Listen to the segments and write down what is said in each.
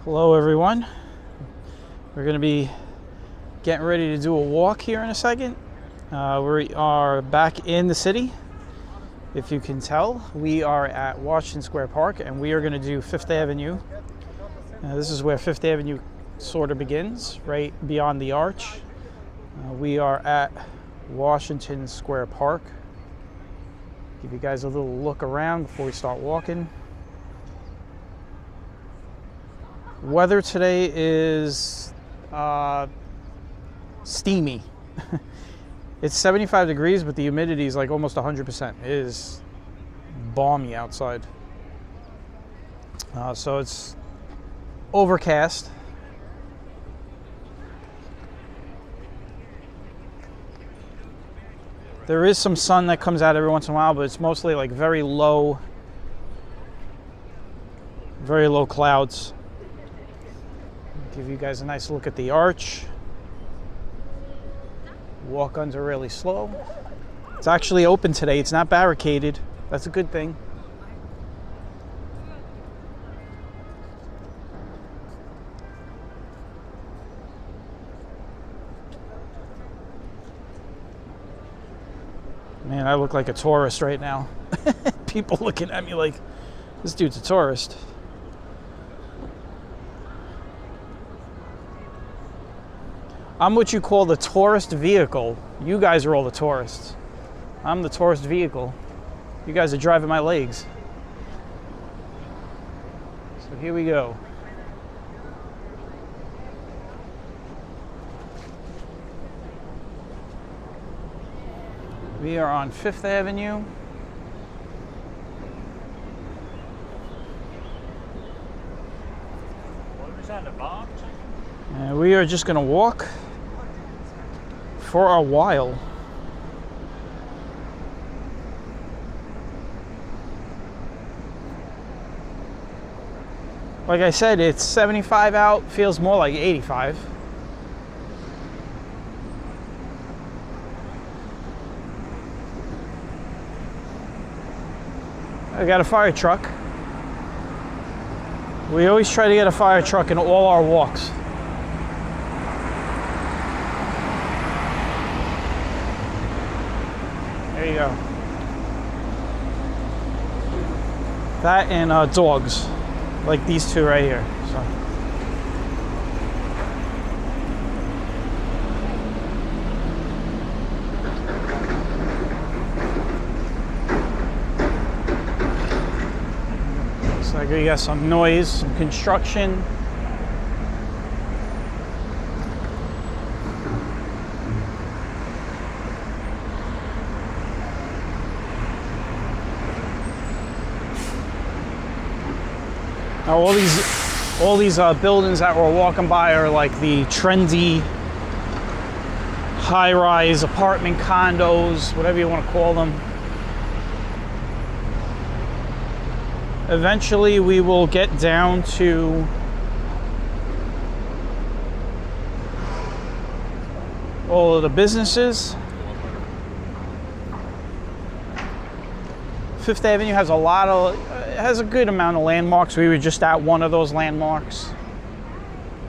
Hello everyone. We're going to be getting ready to do a walk here in a second. We are back in the city. If you can tell, we are at Washington Square Park and we are going to do Fifth Avenue. This is where Fifth Avenue sort of begins, right beyond the arch. We are at Washington Square Park. Give you guys a little look around before we start walking. Weather today is steamy. It's 75 degrees, but the humidity is like almost 100%. It is balmy outside. So it's overcast. There is some sun that comes out every once in a while, but it's mostly like very low clouds. Give you guys a nice look at the arch. Walk-ons are really slow. It's actually open today. It's not barricaded. That's a good thing. Man, I look like a tourist right now. People looking at me like, this dude's a tourist. I'm what you call the tourist vehicle. You guys are all the tourists. I'm the tourist vehicle. You guys are driving my legs. So here we go. We are on Fifth Avenue. And we are just going to walk for a while. Like I said, it's 75 out, feels more like 85. I got a fire truck. We always try to get a fire truck in all our walks. There you go. That and dogs, like these two right here. So. Looks like we got some noise, some construction. Now all these buildings that we're walking by are like the trendy high-rise apartment condos, whatever you want to call them. Eventually we will get down to all of the businesses. Fifth Avenue has has a good amount of landmarks. We were just at one of those landmarks.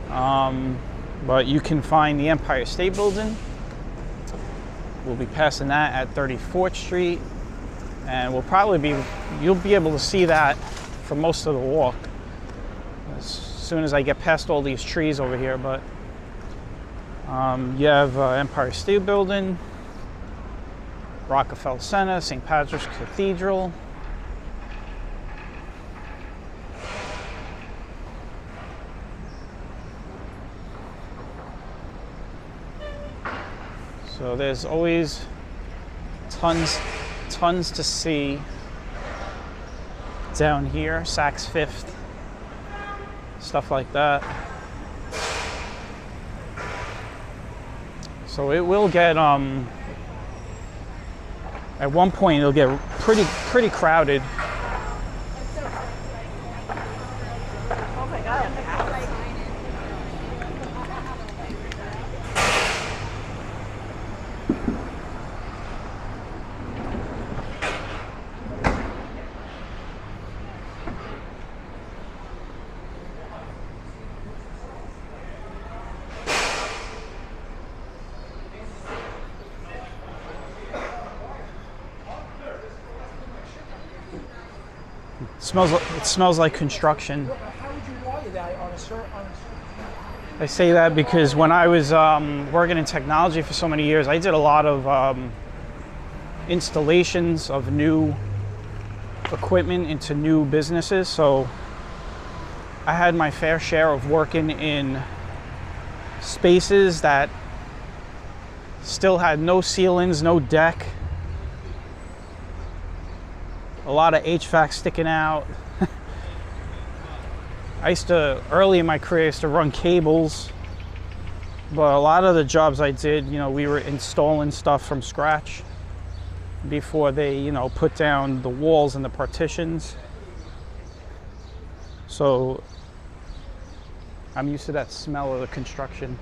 But you can find the Empire State Building. We'll be passing that at 34th Street. And you'll be able to see that for most of the walk. As soon as I get past all these trees over here. But you have Empire State Building, Rockefeller Center, St. Patrick's Cathedral. So there's always tons to see down here. Saks Fifth, stuff like that. So it will get at one point it'll get pretty crowded. Oh my God. It smells like construction. How would you wire that on a certain? I say that because when I was working in technology for so many years, I did a lot of installations of new equipment into new businesses. So I had my fair share of working in spaces that still had no ceilings, no deck, a lot of HVAC sticking out. I used to, early in my career, I used to run cables, but a lot of the jobs I did, you know, we were installing stuff from scratch before they, you know, put down the walls and the partitions. So I'm used to that smell of the construction.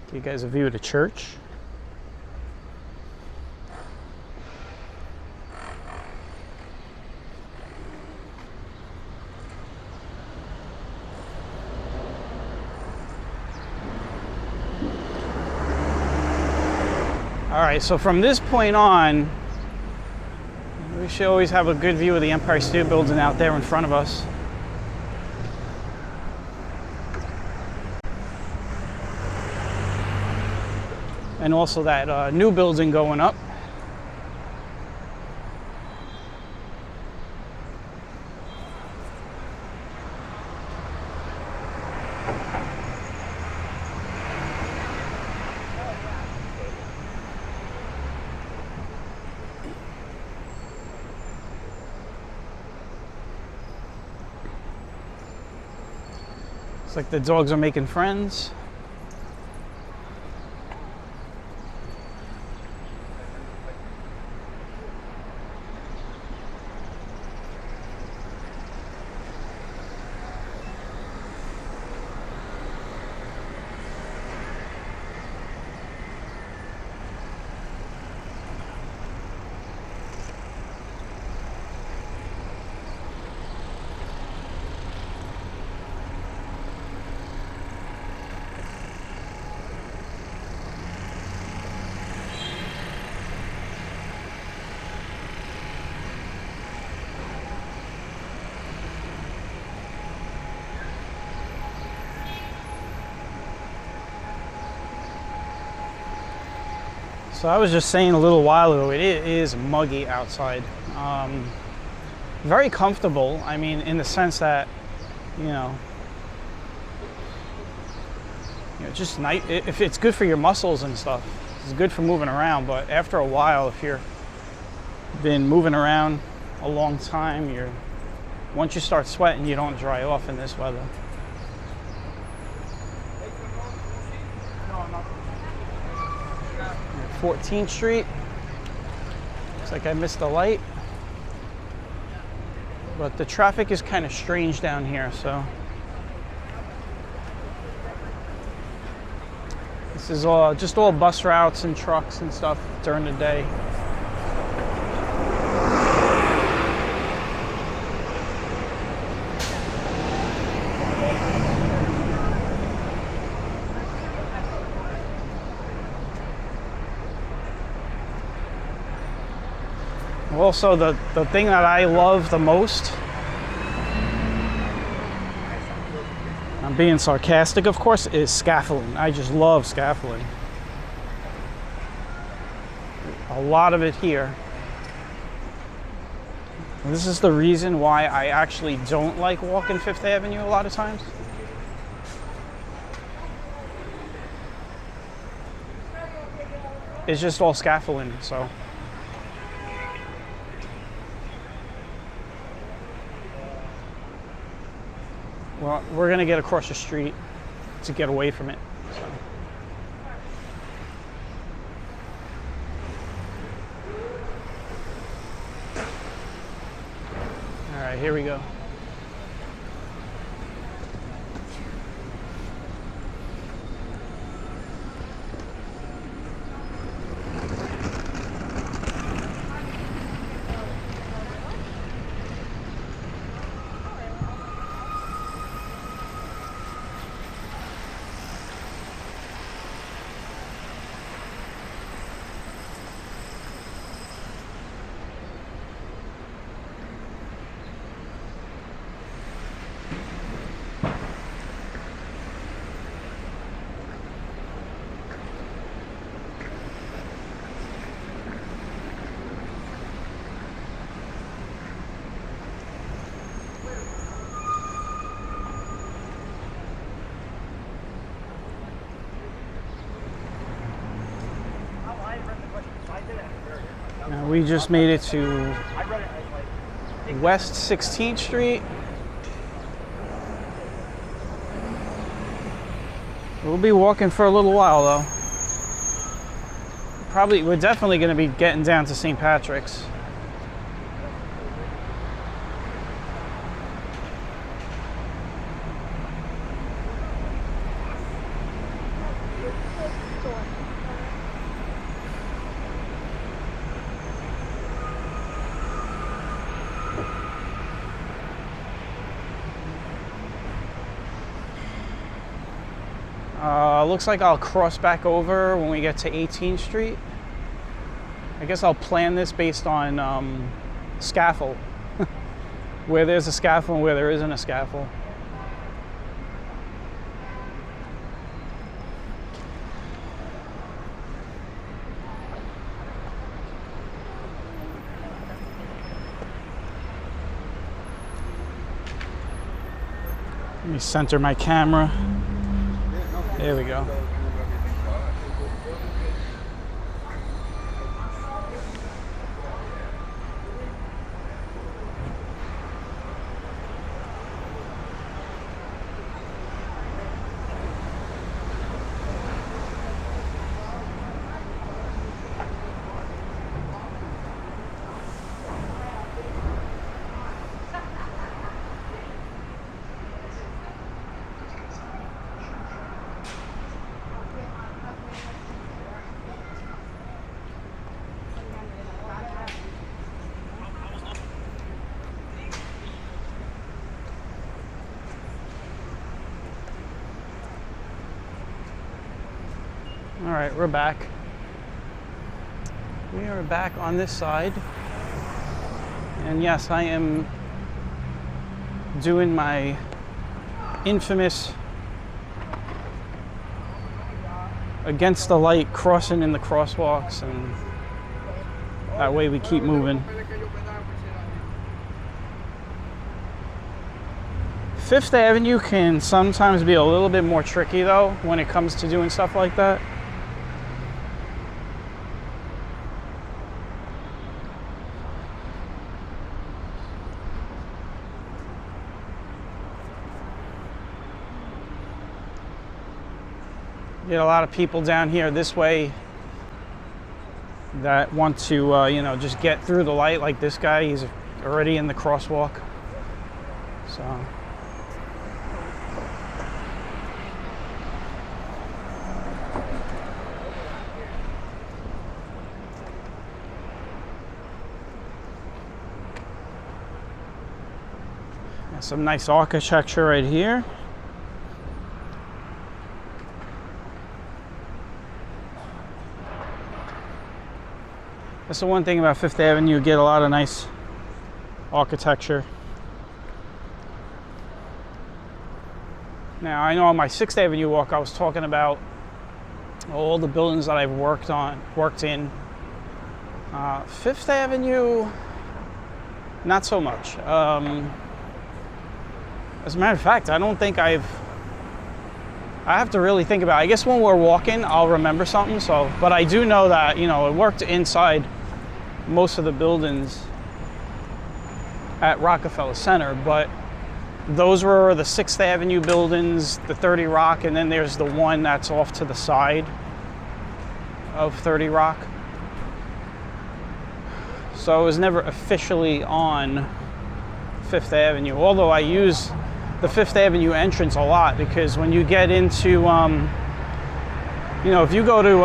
Give you guys a view of the church. All right, so from this point on, we should always have a good view of the Empire State Building out there in front of us. And also that new building going up. It's like the dogs are making friends. So I was just saying a little while ago, it is muggy outside. Very comfortable, I mean, in the sense that, you know, just nice. If it's good for your muscles and stuff, it's good for moving around. But after a while, if you've been moving around a long time, once you start sweating, you don't dry off in this weather. 14th Street. Looks like I missed a light. But the traffic is kind of strange down here, so. This is just all bus routes and trucks and stuff during the day. Also, the thing that I love the most, I'm being sarcastic of course, is scaffolding. I just love scaffolding. A lot of it here. And this is the reason why I actually don't like walking Fifth Avenue a lot of times. It's just all scaffolding, so. Well, we're gonna get across the street to get away from it. So. All right, here we go. We just made it to West 16th Street. We'll be walking for a little while though. We're definitely going to be getting down to St. Patrick's. Looks like I'll cross back over when we get to 18th Street. I guess I'll plan this based on scaffold. Where there's a scaffold and where there isn't a scaffold. Let me center my camera. There we go. All right, we're back. We are back on this side. And yes, I am doing my infamous against the light crossing in the crosswalks, and that way we keep moving. Fifth Avenue can sometimes be a little bit more tricky though when it comes to doing stuff like that. You get a lot of people down here this way that want to, just get through the light. Like this guy, he's already in the crosswalk. So. Got some nice architecture right here. That's the one thing about Fifth Avenue, you get a lot of nice architecture. Now, I know on my 6th Avenue walk, I was talking about all the buildings that I've worked in. 5th Avenue, not so much. As a matter of fact, I don't think I have to really think about it. I guess when we're walking, I'll remember something. But I do know that, it worked inside most of the buildings at Rockefeller Center, but those were the 6th Avenue buildings, the 30 Rock, and then there's the one that's off to the side of 30 Rock. So I was never officially on 5th Avenue, although I use the 5th Avenue entrance a lot, because when you get into, if you go to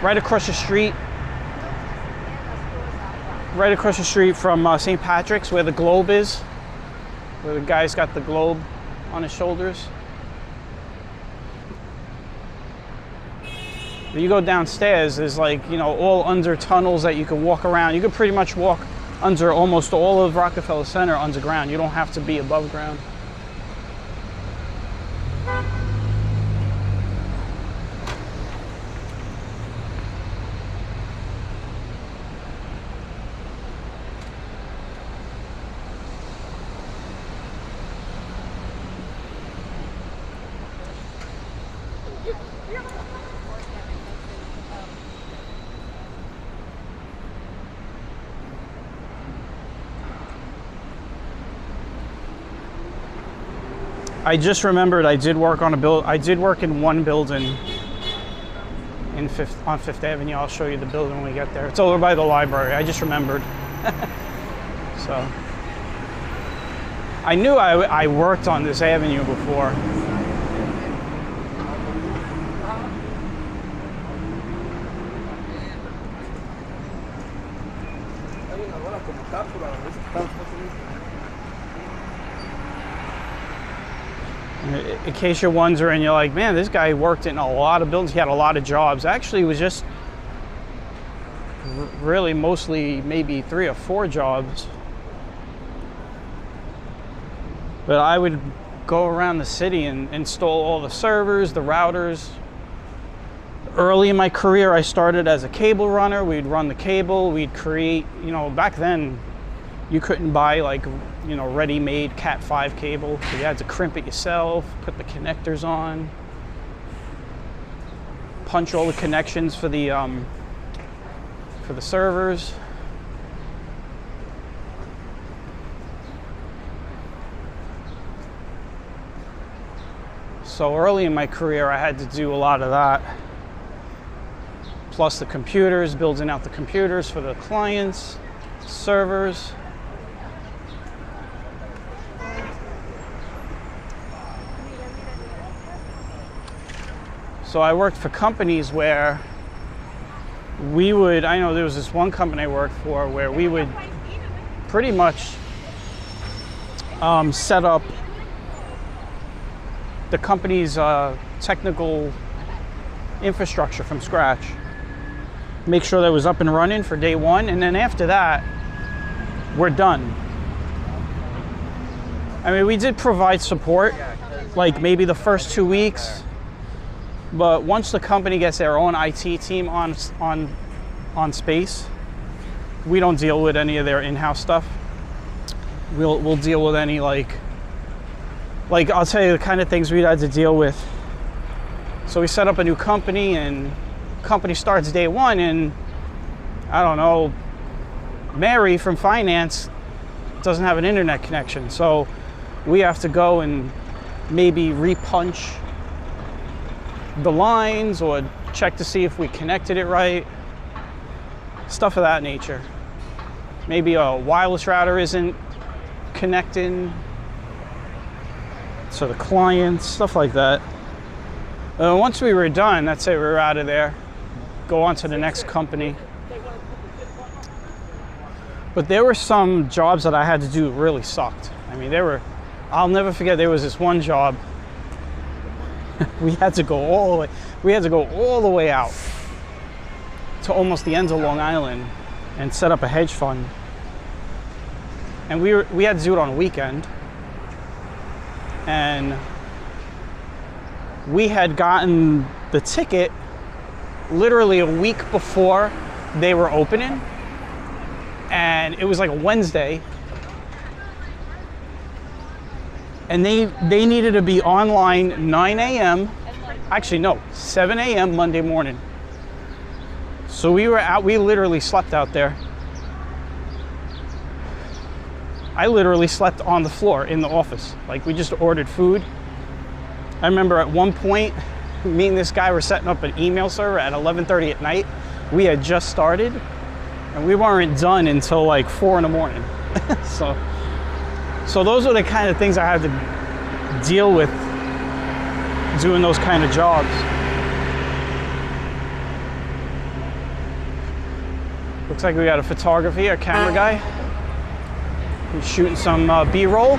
right across the street from St. Patrick's, where the globe is, where the guy's got the globe on his shoulders. When you go downstairs, there's all under tunnels that you can walk around. You can pretty much walk under almost all of Rockefeller Center underground. You don't have to be above ground. I just remembered I did work on I did work in one building on Fifth Avenue. I'll show you the building when we get there. It's over by the library. I just remembered. So I knew I worked on this avenue before. In case you're wondering, you're like, man, this guy worked in a lot of buildings. He had a lot of jobs. Actually, it was just really mostly maybe 3 or 4 jobs. But I would go around the city and install all the servers, the routers. Early in my career, I started as a cable runner. We'd run the cable. We'd create, back then, you couldn't buy like, ready-made Cat 5 cable. So you had to crimp it yourself, put the connectors on, punch all the connections for the servers. So early in my career, I had to do a lot of that. Plus the computers, building out the computers for the clients, servers. So I worked for companies where I know there was this one company I worked for where we would pretty much set up the company's technical infrastructure from scratch. Make sure that it was up and running for day one, and then after that, we're done. I mean, we did provide support, like maybe the first 2 weeks, but once the company gets their own IT team on space, we don't deal with any of their in-house stuff. We'll deal with any like I'll tell you the kind of things we had to deal with. So we set up a new company, and company starts day one, and I don't know, Mary from finance doesn't have an internet connection. So we have to go and maybe repunch the lines or check to see if we connected it right. Stuff of that nature. Maybe a wireless router isn't connecting to the clients, stuff like that. Once we were done, that's it, we were out of there. Go on to the next company. But there were some jobs that I had to do really sucked. I mean, I'll never forget, there was this one job. We had to go all the way out to almost the ends of Long Island and set up a hedge fund. And we had to do it on a weekend. And we had gotten the ticket literally a week before they were opening. And it was like a Wednesday. And they needed to be online 9 a.m. Actually, no, 7 a.m. Monday morning. So we literally slept out there. I literally slept on the floor in the office. Like, we just ordered food. I remember at one point, me and this guy were setting up an email server at 11:30 at night. We had just started, and we weren't done until like 4 in the morning. So those are the kind of things I had to deal with doing those kind of jobs. Looks like we got a photography, a camera guy. He's shooting some B-roll.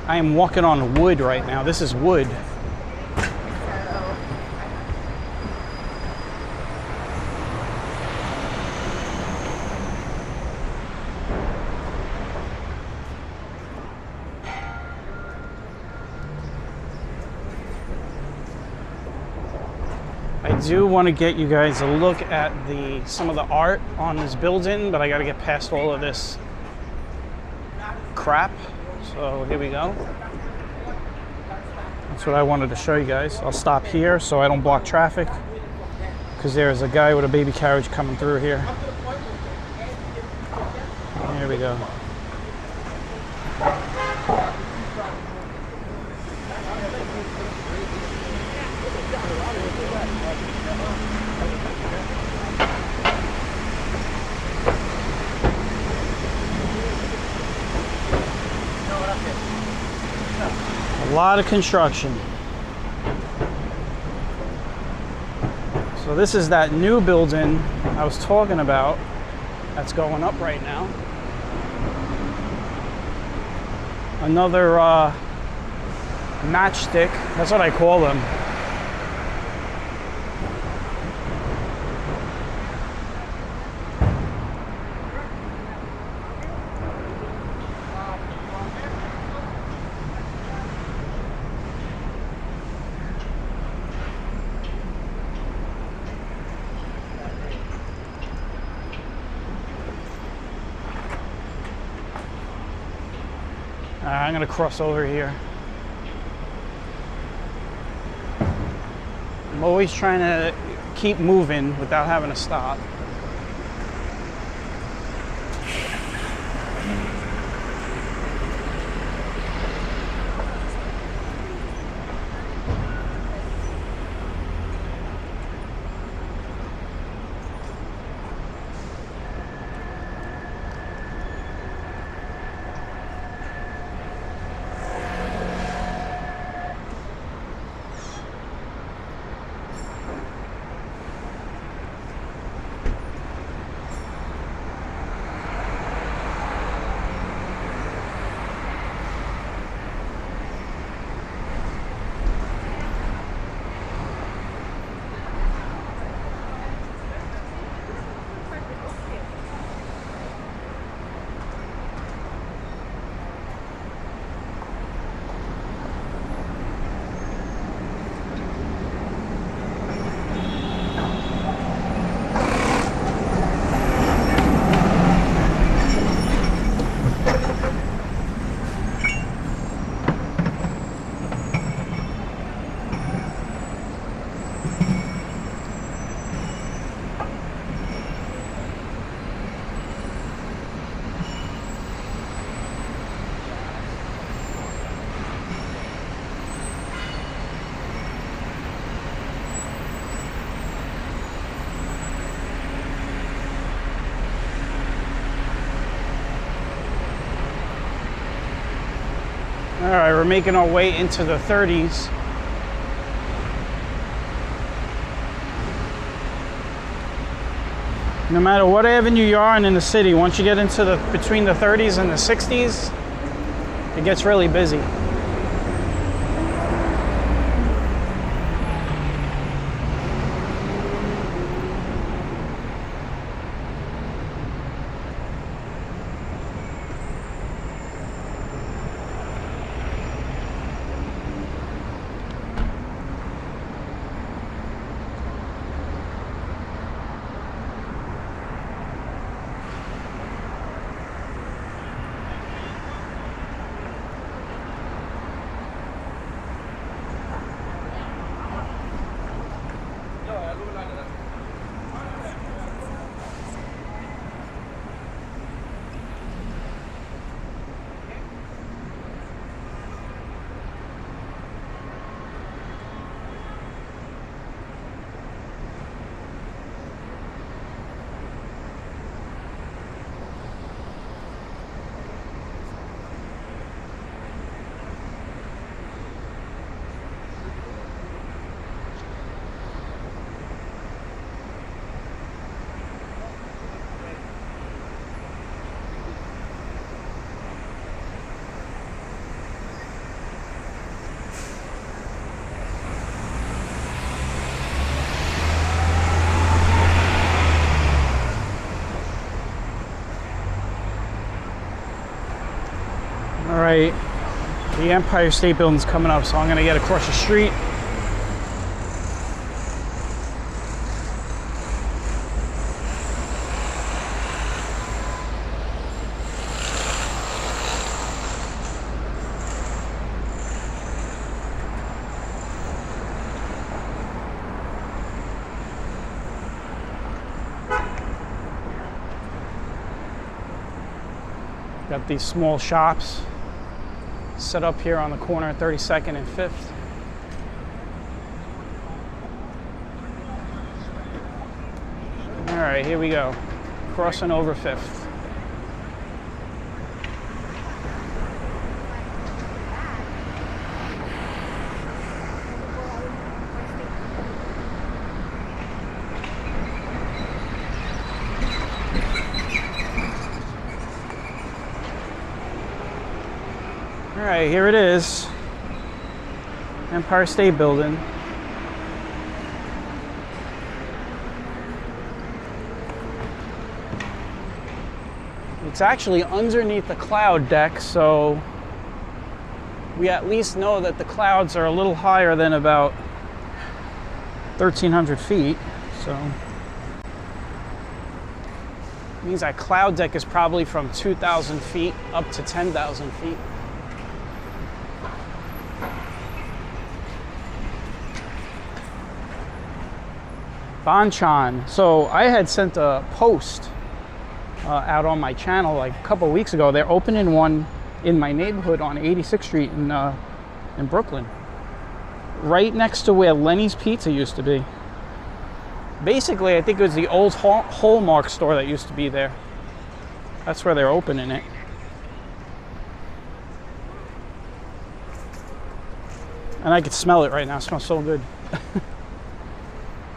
I am walking on wood right now. This is wood. I do want to get you guys a look at some of the art on this building, but I got to get past all of this crap. So here we go. That's what I wanted to show you guys. I'll stop here so I don't block traffic, because there's a guy with a baby carriage coming through here. Here we go. A lot of construction. So this is that new building I was talking about that's going up right now. Another matchstick, that's what I call them. I'm gonna cross over here. I'm always trying to keep moving without having to stop. All right, we're making our way into the 30s. No matter what avenue you're on in the city, once you get into between the 30s and the 60s, it gets really busy. All right, the Empire State Building's coming up, so I'm gonna get across the street. Got these small shops set up here on the corner of 32nd and 5th. All right, here we go. Crossing over 5th. All right, here it is. Empire State Building. It's actually underneath the cloud deck, so we at least know that the clouds are a little higher than about 1,300 feet. So means that cloud deck is probably from 2,000 feet up to 10,000 feet. Banchan. So I had sent a post out on my channel like a couple of weeks ago. They're opening one in my neighborhood on 86th Street in Brooklyn, right next to where Lenny's Pizza used to be. Basically, I think it was the old Hallmark store that used to be there. That's where they're opening it. And I could smell it right now. It smells so good.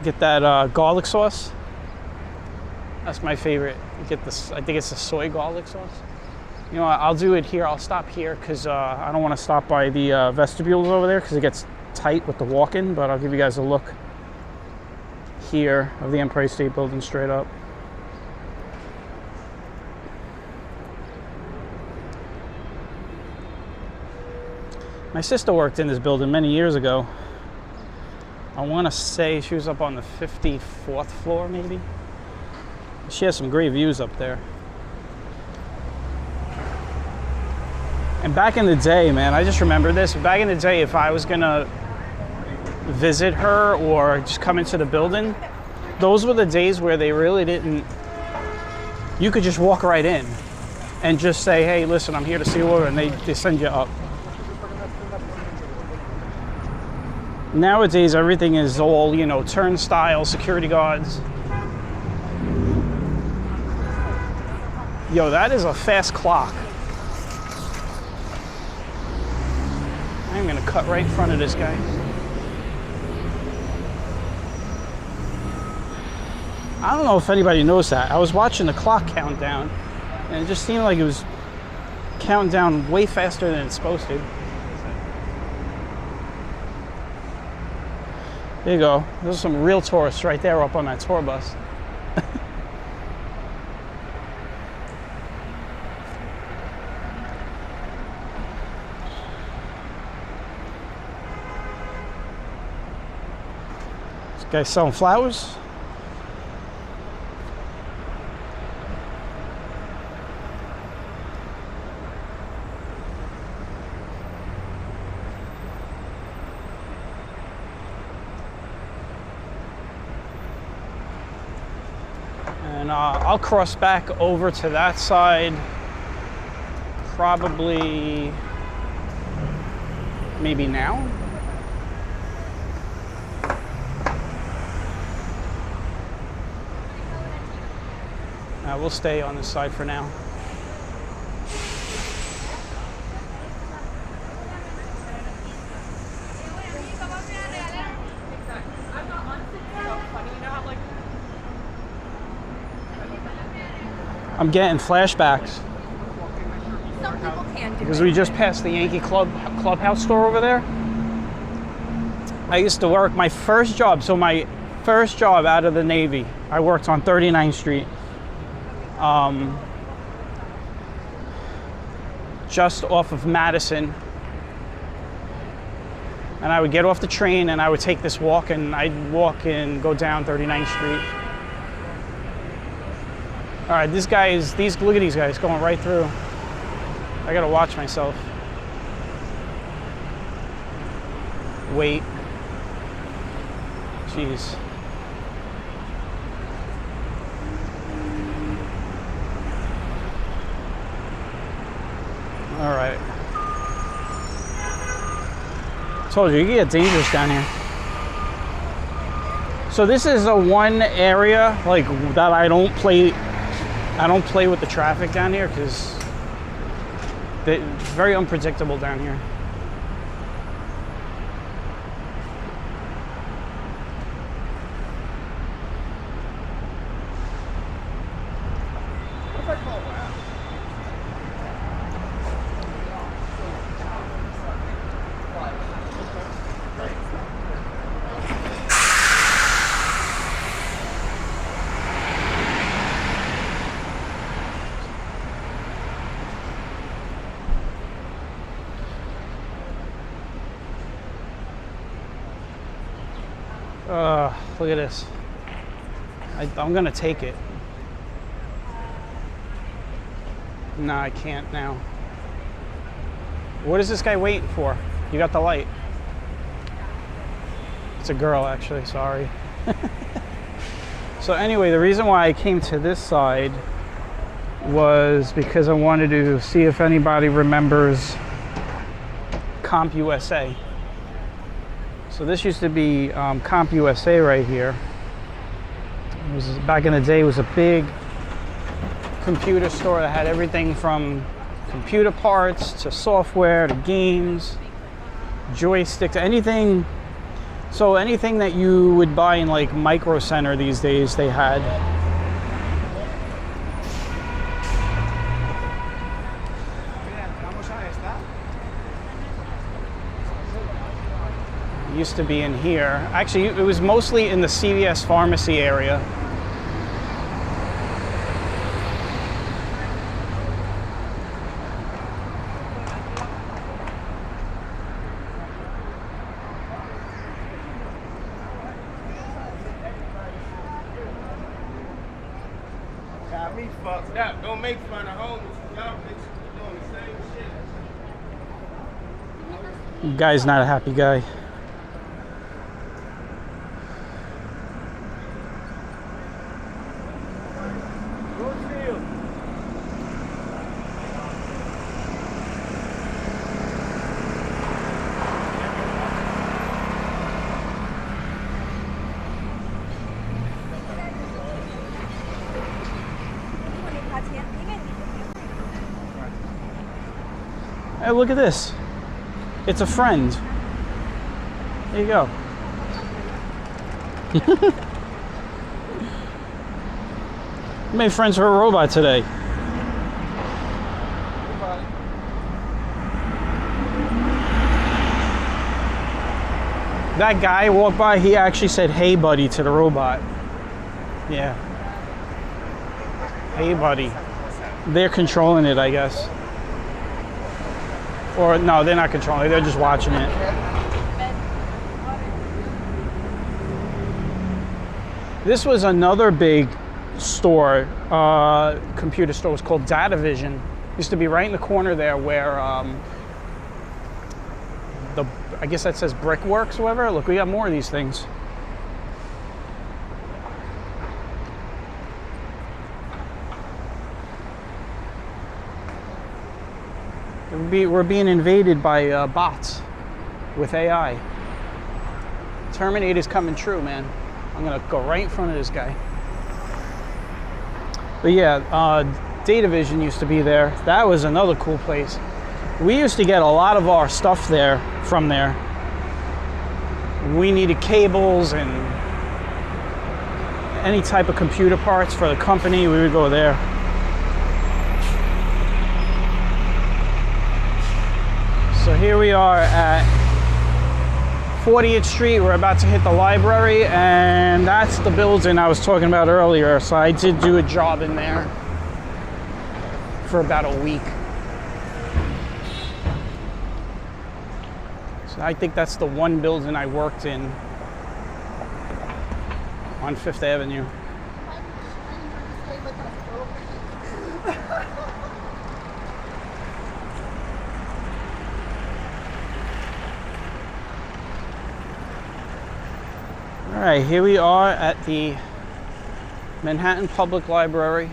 Get that garlic sauce. That's my favorite. Get this. I think it's the soy garlic sauce. You know what, I'll do it here. I'll stop here because I don't want to stop by the vestibules over there because it gets tight with the walk-in, but I'll give you guys a look here of the Empire State Building straight up. My sister worked in this building many years ago. I want to say she was up on the 54th floor, maybe. She has some great views up there. And back in the day, man, I just remember this. Back in the day, if I was gonna visit her or just come into the building, those were the days where they really didn't, you could just walk right in and just say, hey, listen, I'm here to see her, and they send you up. Nowadays, everything is all, you know, turnstile, security guards. Yo, that is a fast clock. I'm gonna cut right in front of this guy. I don't know if anybody knows that. I was watching the clock count down, and it just seemed like it was counting down way faster than it's supposed to. There you go. Those are some real tourists right there up on that tour bus. This guy's selling flowers. And I'll cross back over to that side probably maybe now. We'll stay on this side for now. I'm getting flashbacks. Some people can do Because we just passed the Yankee clubhouse store over there. I used to work my first job. So my first job out of the Navy, I worked on 39th Street. Just off of Madison. And I would get off the train and I would take this walk, and I'd walk and go down 39th Street. All right, look at these guys going right through. I gotta watch myself. Wait. Jeez. Told you, you get dangerous down here. So this is a one area like that I don't play with the traffic down here because it's very unpredictable down here. Look at this. I'm gonna take it. No, I can't now. What is this guy waiting for? You got the light. It's a girl, actually, sorry. So anyway, the reason why I came to this side was because I wanted to see if anybody remembers Comp USA. So this used to be Comp USA right here. It was, back in the day, it was a big computer store that had everything from computer parts to software to games, joysticks, anything. So anything that you would buy in like Micro Center these days, they had. Used to be in here. Actually, it was mostly in the CVS pharmacy area. Got me fucked up. Don't make fun of homies. Y'all bitches doing the same shit. Guy's not a happy guy. Hey, look at this. It's a friend. There you go. Made friends with a robot today. That guy walked by, he actually said, "Hey, buddy," to the robot. Yeah. Hey, buddy. They're controlling it, I guess. Or no, they're not controlling it, they're just watching it. This was another big store, computer store. It was called Data Vision. Used to be right in the corner there where I guess that says Brickworks or whatever. Look, we got more of these things. We're being invaded by bots with AI. Terminator's coming true, man. I'm gonna go right in front of this guy. But yeah, Data Vision used to be there. That was another cool place. We used to get a lot of our stuff there from there. We needed cables and any type of computer parts for the company, we would go there. So here we are at 40th Street. We're about to hit the library, and that's the building I was talking about earlier. So I did do a job in there for about a week. So I think that's the one building I worked in on 5th Avenue. All right, here we are at the Manhattan Public Library.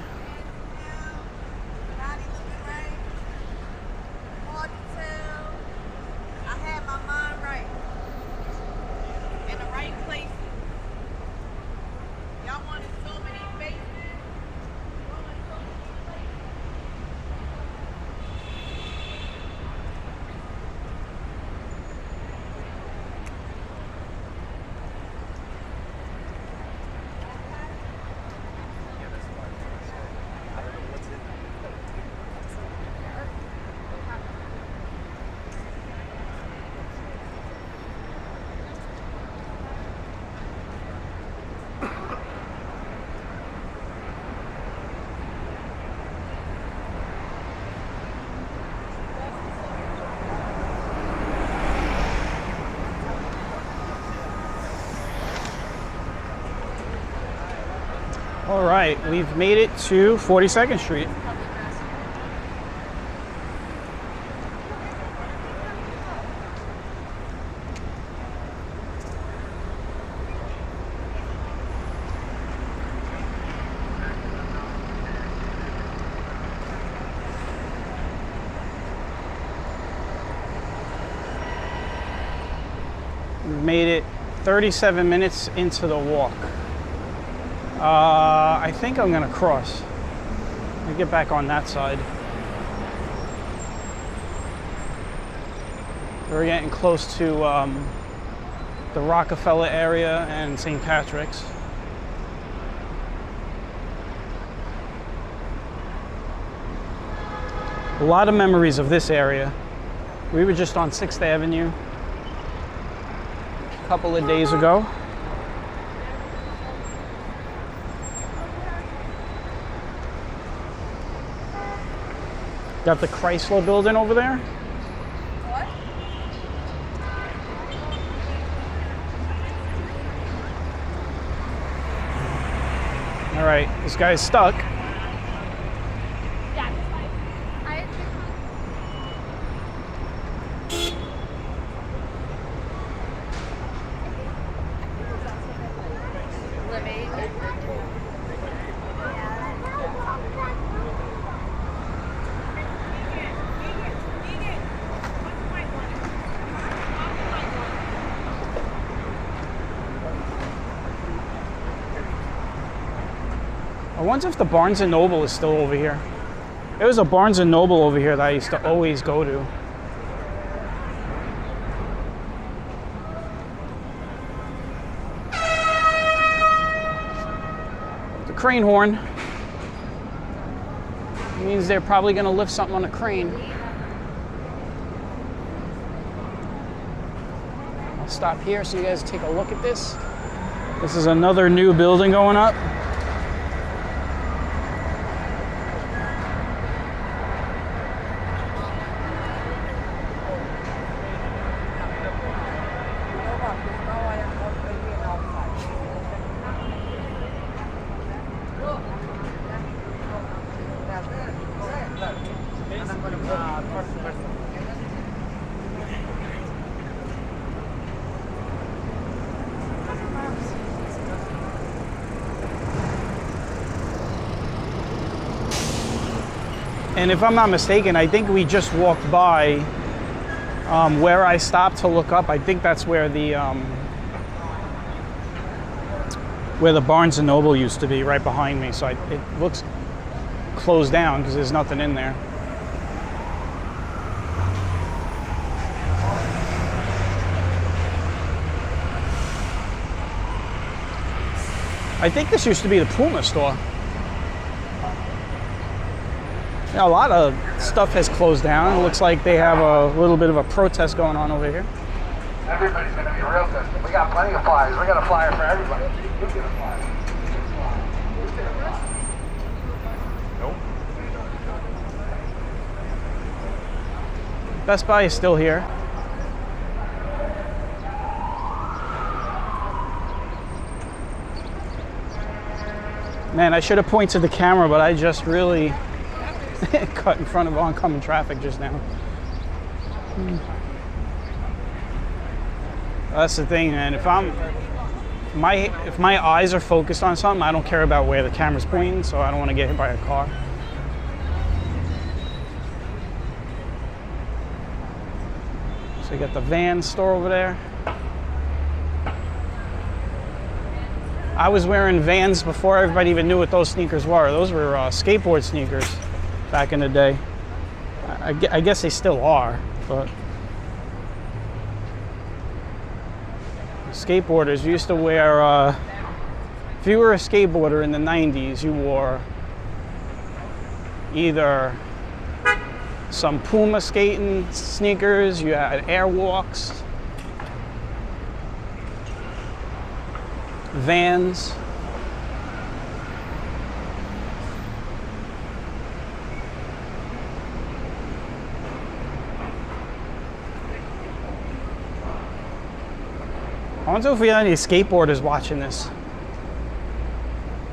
right, we've made it to 42nd Street. We've made it 37 minutes into the walk. I think I'm gonna cross. Let me get back on that side. We're getting close to the Rockefeller area and St. Patrick's. A lot of memories of this area. We were just on 6th Avenue a couple of days ago. Got the Chrysler building over there. What? All right, this guy's stuck. Yeah. I wonder if the Barnes and Noble is still over here. There was a Barnes and Noble over here that I used to always go to. The crane horn means they're probably going to lift something on a crane. I'll stop here so you guys take a look at this. This is another new building going up. And if I'm not mistaken, I think we just walked by where I stopped to look up. I think that's where the Barnes and Noble used to be, right behind me. So it looks closed down because there's nothing in there. I think this used to be the Puma store. Yeah, a lot of stuff has closed down. It looks like they have a little bit of a protest going on over here. Everybody's going to be real tested. We got plenty of flyers. We got a flyer for everybody. You get a flyer. Nope. Best Buy is still here. Man, I should have pointed the camera, but I just really cut in front of oncoming traffic just now. That's the thing, man. If my eyes are focused on something, I don't care about where the camera's pointing, so I don't want to get hit by a car. So you got the Vans store over there. I was wearing Vans before everybody even knew what those sneakers were. Those were skateboard sneakers back in the day. I guess they still are, but skateboarders used to wear, if you were a skateboarder in the 90s, you wore either some Puma skating sneakers, you had Airwalks, Vans. I wonder if we have any skateboarders watching this.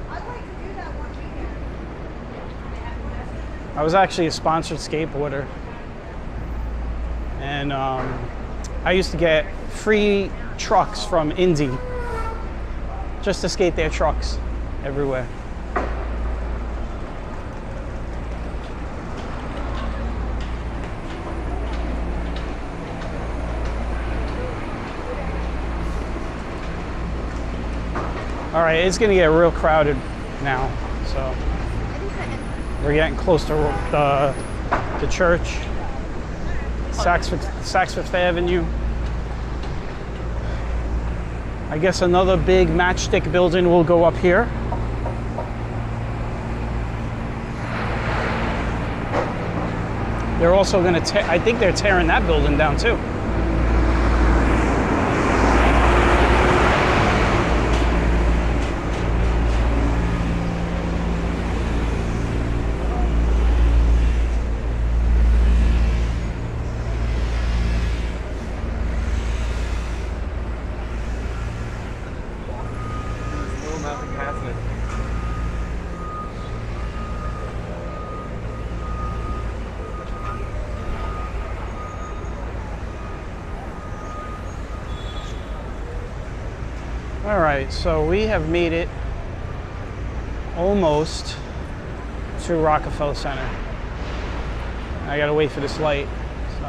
I'd like to do that I was actually a sponsored skateboarder, and I used to get free trucks from Indy just to skate their trucks everywhere. All right, it's gonna get real crowded now, so we're getting close to the church, Saks Fifth Avenue. I guess another big matchstick building will go up here. They're also gonna I think they're tearing that building down too. All right, so we have made it almost to Rockefeller Center. I gotta wait for this light, so.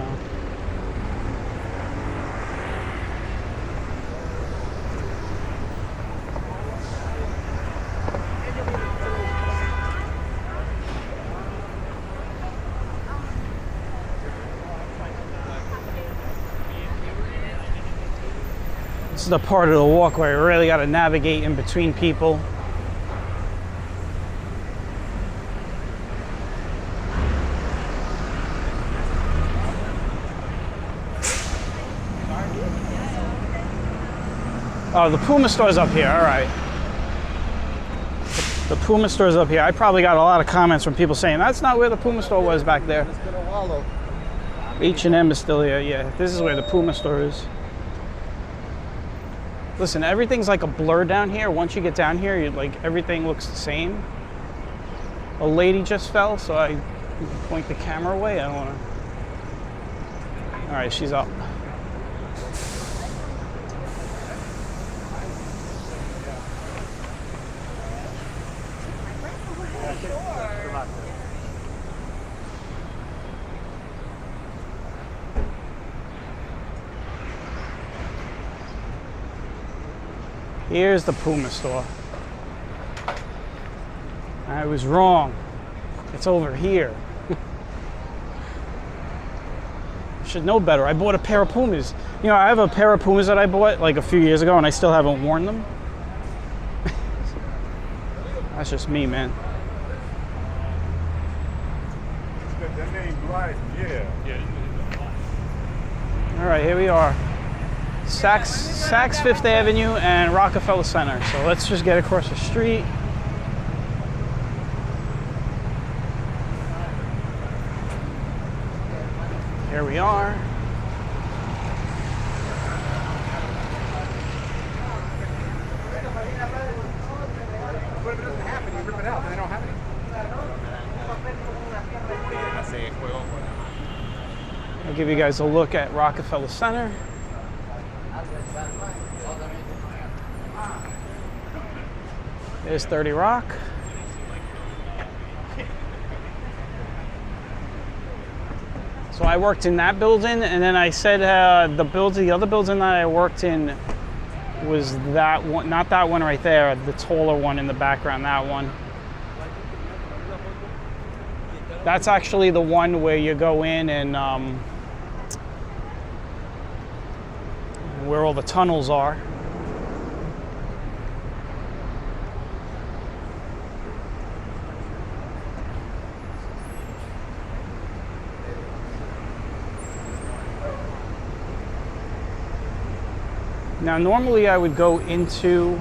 This is the part of the walk where you really got to navigate in between people. Oh, the Puma store's up here, all right. The Puma store's up here. I probably got a lot of comments from people saying, that's not where the Puma store was back there. It's been a while though. H&M is still here, yeah. This is where the Puma store is. Listen, everything's like a blur down here. Once you get down here, everything looks the same. A lady just fell, so I point the camera away. I don't want to. All right, she's up. Here's the Puma store. I was wrong. It's over here. Should know better. I bought a pair of Pumas. You know, I have a pair of Pumas that I bought like a few years ago and I still haven't worn them. That's just me, man. That name Blythe, yeah. All right, here we are. Saks Fifth Avenue and Rockefeller Center. So let's just get across the street. Here we are. But if it doesn't happen, you rip it out, then they don't have any. I'll give you guys a look at Rockefeller Center. There's 30 Rock. So I worked in that building, and then I said the other building that I worked in was that one, not that one right there, the taller one in the background, that one. That's actually the one where you go in and where all the tunnels are. Now, normally I would go into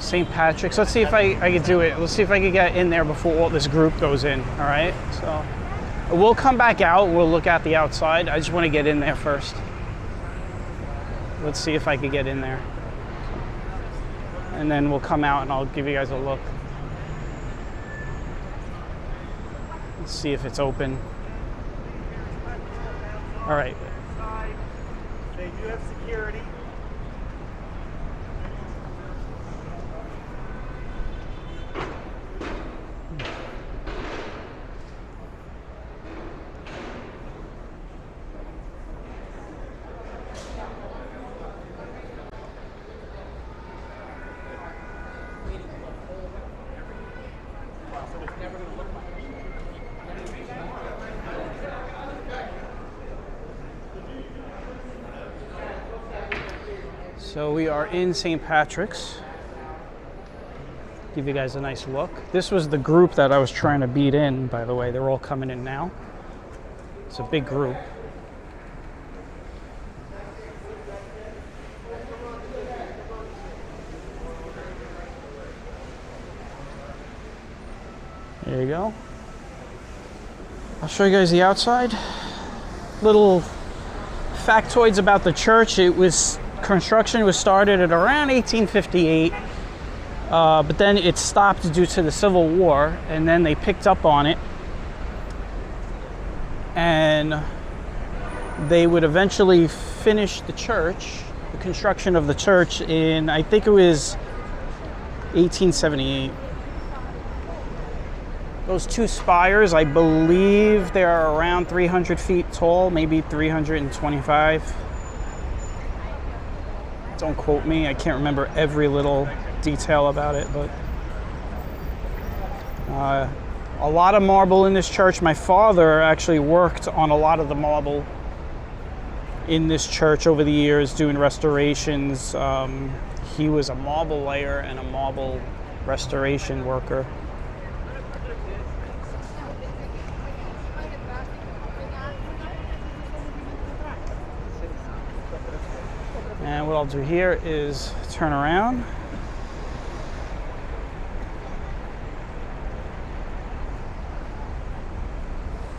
St. Patrick's. Let's see if I could do it. Let's see if I could get in there before all this group goes in, all right? So we'll come back out. We'll look at the outside. I just want to get in there first. Let's see if I could get in there. And then we'll come out and I'll give you guys a look. Let's see if it's open. All right. They do have security. So we are in St. Patrick's. Give you guys a nice look. This was the group that I was trying to beat in, by the way. They're all coming in now. It's a big group. There you go. I'll show you guys the outside. Little factoids about the church. Construction was started at around 1858, but then it stopped due to the Civil War, and then they picked up on it, and they would eventually finish the construction of the church in, I think it was 1878. Those two spires, I believe they're around 300 feet tall, maybe 325. Don't quote me, I can't remember every little detail about it, but a lot of marble in this church. My father actually worked on a lot of the marble in this church over the years, doing restorations. He was a marble layer and a marble restoration worker. And what I'll do here is turn around.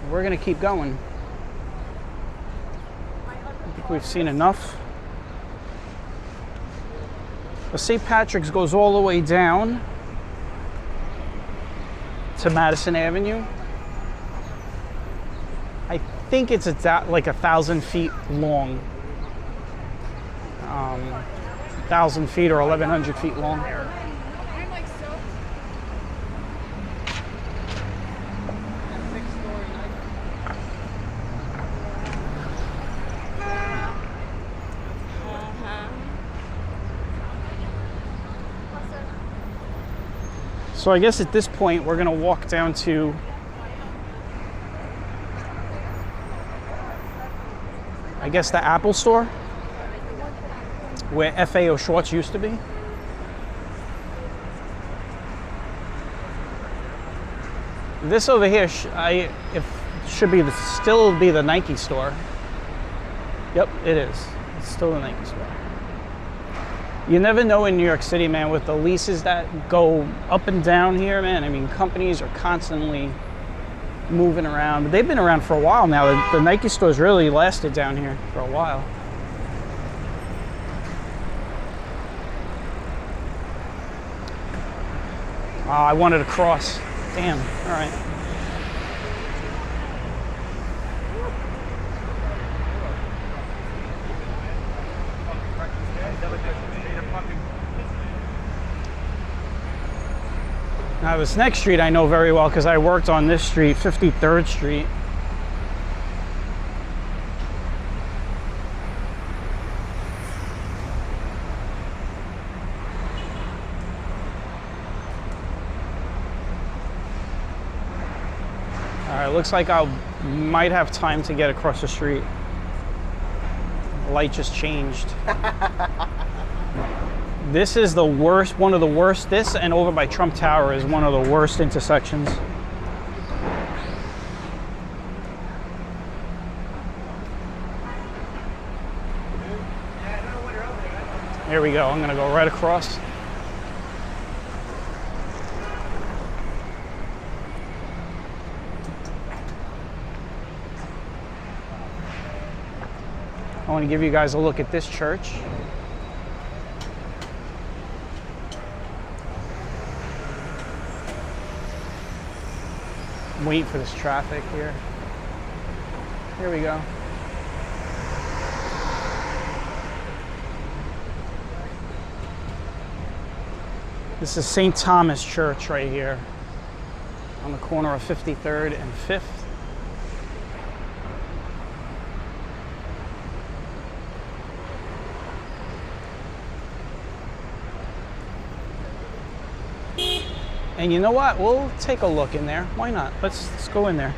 We're gonna keep going. I think we've seen enough. The St. Patrick's goes all the way down to Madison Avenue. I think it's like 1,000 feet long. 1,000 feet or 1,100 feet long. So I guess at this point we're gonna walk down to the Apple store, where FAO Schwartz used to be. This over here should still be the Nike store. Yep, it is. It's still the Nike store. You never know in New York City, man, with the leases that go up and down here, man. I mean, companies are constantly moving around. But they've been around for a while now. The Nike store's really lasted down here for a while. Oh, I wanted to cross. Damn. All right. Now this next street I know very well because I worked on this street, 53rd Street. All right, looks like I might have time to get across the street. The light just changed. This is the worst, one of the worst. This and over by Trump Tower is one of the worst intersections. Here we go. I'm gonna go right across. I want to give you guys a look at this church. waiting for this traffic here. Here we go. This is St. Thomas Church right here on the corner of 53rd and 5th. And you know what? We'll take a look in there. Why not? Let's go in there.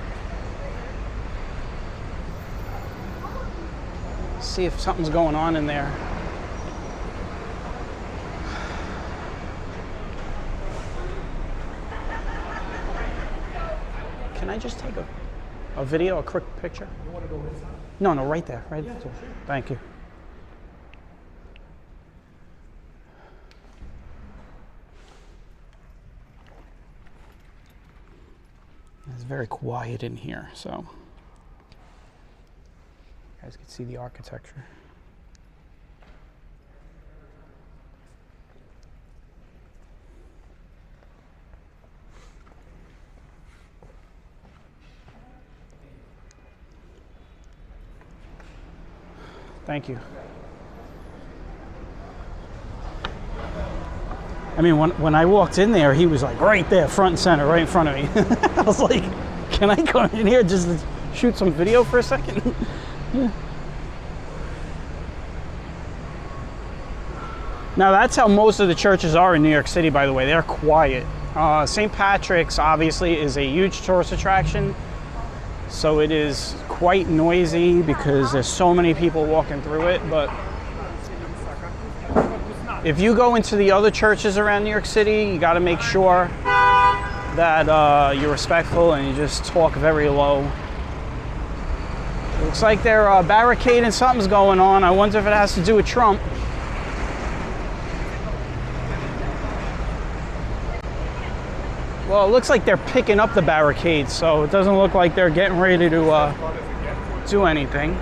See if something's going on in there. Can I just take a video, a quick picture? You want to go inside? No, right there. Right there. Thank you. It's very quiet in here, so you guys can see the architecture. Thank you. I mean, when I walked in there, he was like right there, front and center, right in front of me. I was like, can I come in here just to shoot some video for a second? Now, that's how most of the churches are in New York City, by the way. They're quiet. St. Patrick's, obviously, is a huge tourist attraction. So it is quite noisy because there's so many people walking through it. But if you go into the other churches around New York City, you got to make sure that you're respectful and you just talk very low. Looks like they're barricading. Something's going on. I wonder if it has to do with Trump. Well, it looks like they're picking up the barricades, so it doesn't look like they're getting ready to do anything.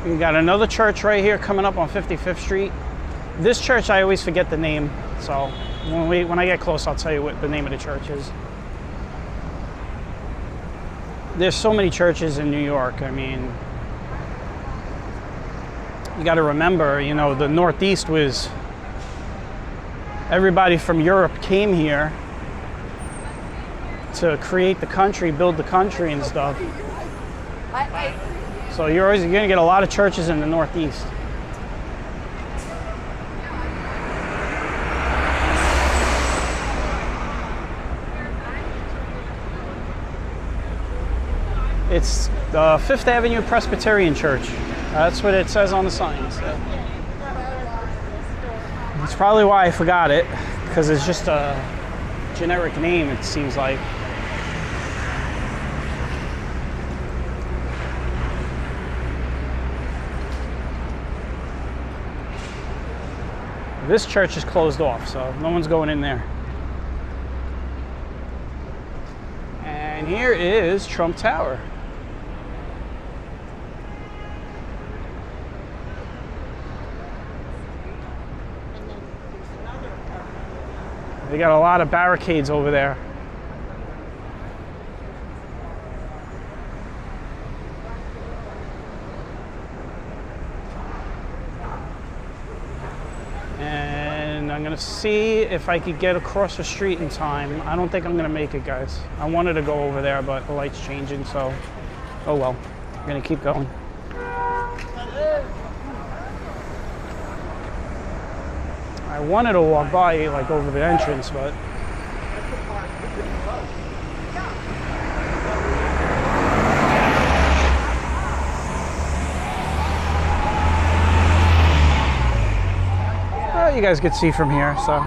We got another church right here coming up on 55th Street. This church, I always forget the name, so when I get close, I'll tell you what the name of the church is. There's so many churches in New York. I mean, you got to remember, you know, the Northeast was, everybody from Europe came here to create the country, build the country and stuff. So you're going to get a lot of churches in the Northeast. It's the Fifth Avenue Presbyterian Church. That's what it says on the sign. So. That's probably why I forgot it, because it's just a generic name, it seems like. This church is closed off, so no one's going in there. And here is Trump Tower. They got a lot of barricades over there. And I'm gonna see if I could get across the street in time. I don't think I'm gonna make it, guys. I wanted to go over there, but the light's changing, so oh well. I'm gonna keep going. I wanted to walk by, like, over the entrance, but well, you guys could see from here, so.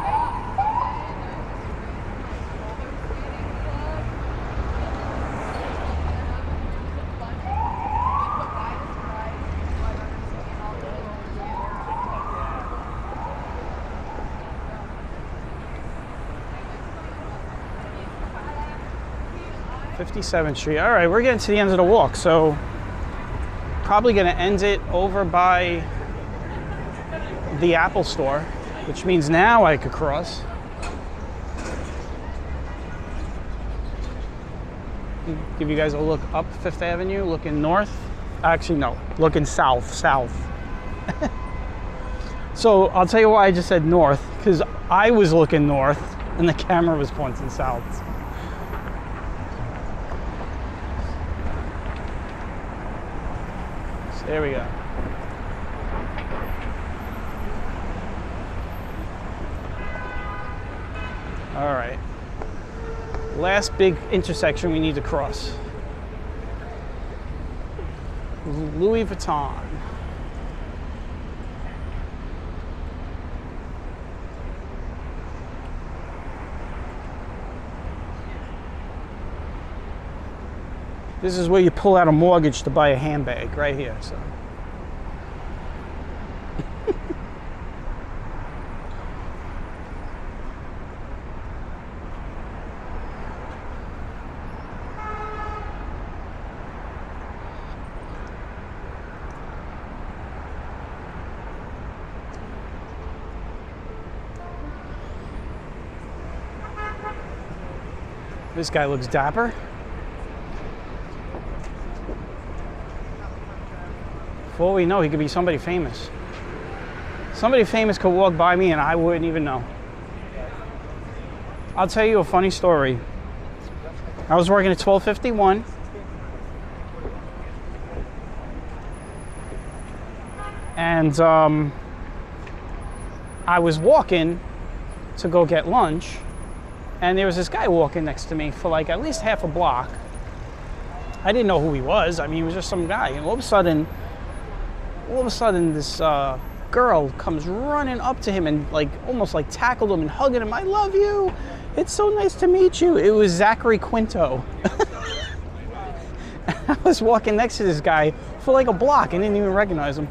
57th Street. All right, we're getting to the end of the walk, so probably gonna end it over by the Apple store, which means now I could cross. Give you guys a look up Fifth Avenue, looking north. Actually, no, looking south. So I'll tell you why I just said north, because I was looking north and the camera was pointing south. So there we go. All right. Last big intersection we need to cross. Louis Vuitton. This is where you pull out a mortgage to buy a handbag, right here. So. This guy looks dapper. For all we know, he could be somebody famous. Somebody famous could walk by me and I wouldn't even know. I'll tell you a funny story. I was working at 1251. And I was walking to go get lunch. And there was this guy walking next to me for like at least half a block. I didn't know who he was. I mean, he was just some guy. And all of a sudden, this girl comes running up to him and like almost like tackled him and hugging him. I love you. It's so nice to meet you. It was Zachary Quinto. I was walking next to this guy for like a block and didn't even recognize him.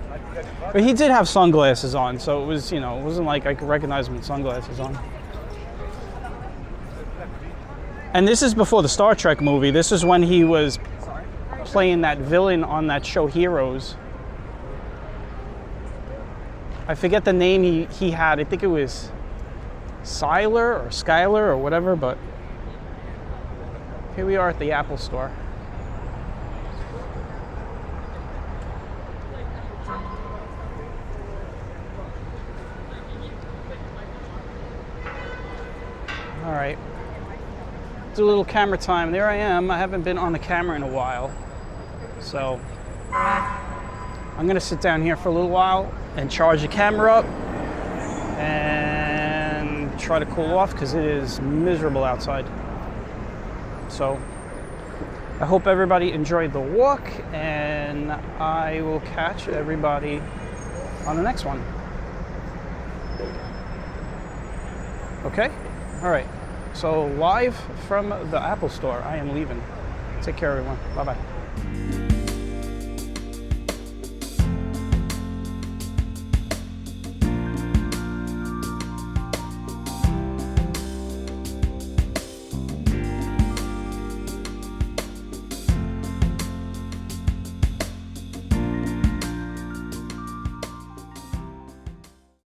But he did have sunglasses on, so it was, you know, it wasn't like I could recognize him with sunglasses on. And this is before the Star Trek movie. This is when he was playing that villain on that show Heroes. I forget the name he had. I think it was Skylar or whatever, but here we are at the Apple store. All right. Do a little camera time. There I am. I haven't been on the camera in a while. So I'm gonna sit down here for a little while and charge the camera up and try to cool off because it is miserable outside. So I hope everybody enjoyed the walk and I will catch everybody on the next one. Okay? All right. So live from the Apple store, I am leaving. Take care, everyone. Bye-bye.